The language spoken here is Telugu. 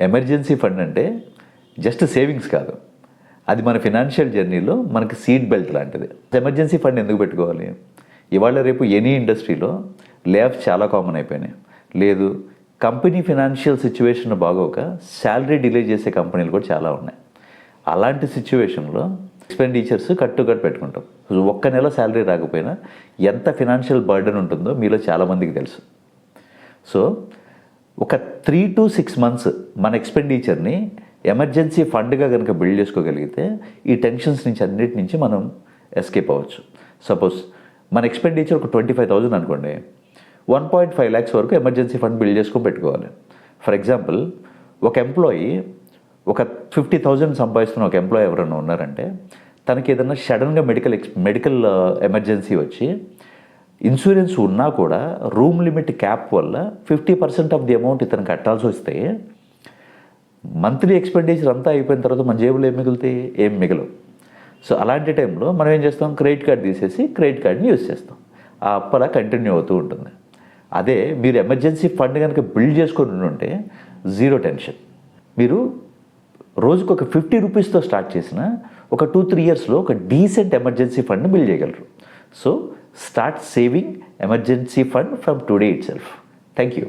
ఎమర్జెన్సీ ఫండ్ అంటే జస్ట్ సేవింగ్స్ కాదు, అది మన ఫినాన్షియల్ జర్నీలో మనకి సీట్ బెల్ట్ లాంటిది. ఎమర్జెన్సీ ఫండ్ ఎందుకు పెట్టుకోవాలి? ఇవాళ రేపు ఎనీ ఇండస్ట్రీలో లేఆఫ్స్ చాలా కామన్ అయిపోయినాయి. లేదు, కంపెనీ ఫినాన్షియల్ సిచ్యువేషన్ బాగోక శాలరీ డిలే చేసే కంపెనీలు కూడా చాలా ఉన్నాయి. అలాంటి సిచ్యువేషన్లో ఎక్స్పెండిచర్స్ కట్టు పెట్టుకుంటాం. ఒక్క నెల శాలరీ రాకపోయినా ఎంత ఫినాన్షియల్ బర్డెన్ ఉంటుందో మీలో చాలామందికి తెలుసు. సో ఒక 3 to 6 months మన ఎక్స్పెండిచర్ని ఎమర్జెన్సీ ఫండ్గా కనుక బిల్డ్ చేసుకోగలిగితే ఈ టెన్షన్స్ నుంచి అన్నిటి నుంచి మనం ఎస్కేప్ అవ్వచ్చు. సపోజ్ మన ఎక్స్పెండిచర్ ఒక 25,000 అనుకోండి, 1.5 lakhs వరకు ఎమర్జెన్సీ ఫండ్ బిల్డ్ చేసుకొని పెట్టుకోవాలి. ఫర్ ఎగ్జాంపుల్, ఒక ఎంప్లాయీ ఒక 50,000 సంపాదిస్తున్న ఒక ఎంప్లాయీ ఎవరైనా ఉన్నారంటే తనకి ఏదైనా సడన్గా మెడికల్ ఎమర్జెన్సీ వచ్చి ఇన్సూరెన్స్ ఉన్నా కూడా రూమ్ లిమిట్ క్యాప్ వల్ల 50% ఆఫ్ ది అమౌంట్ ఇతను కట్టాల్సి వస్తే మంత్లీ ఎక్స్పెండిచర్ అంతా అయిపోయిన తర్వాత మన జేబులో ఏం మిగులుతాయి? ఏం మిగలవు. సో అలాంటి టైంలో మనం ఏం చేస్తాం? క్రెడిట్ కార్డ్ తీసేసి క్రెడిట్ కార్డ్ని యూజ్ చేస్తాం. ఆ అప్పలా కంటిన్యూ అవుతూ ఉంటుంది. అదే మీరు ఎమర్జెన్సీ ఫండ్ కనుక బిల్డ్ చేసుకొని ఉంటే జీరో టెన్షన్. మీరు రోజుకు ఒక 50 రూపీస్తో స్టార్ట్ చేసిన ఒక 2-3 yearsలో ఒక డీసెంట్ ఎమర్జెన్సీ ఫండ్ని బిల్డ్ చేయగలరు. So start saving emergency fund from today itself. Thank you.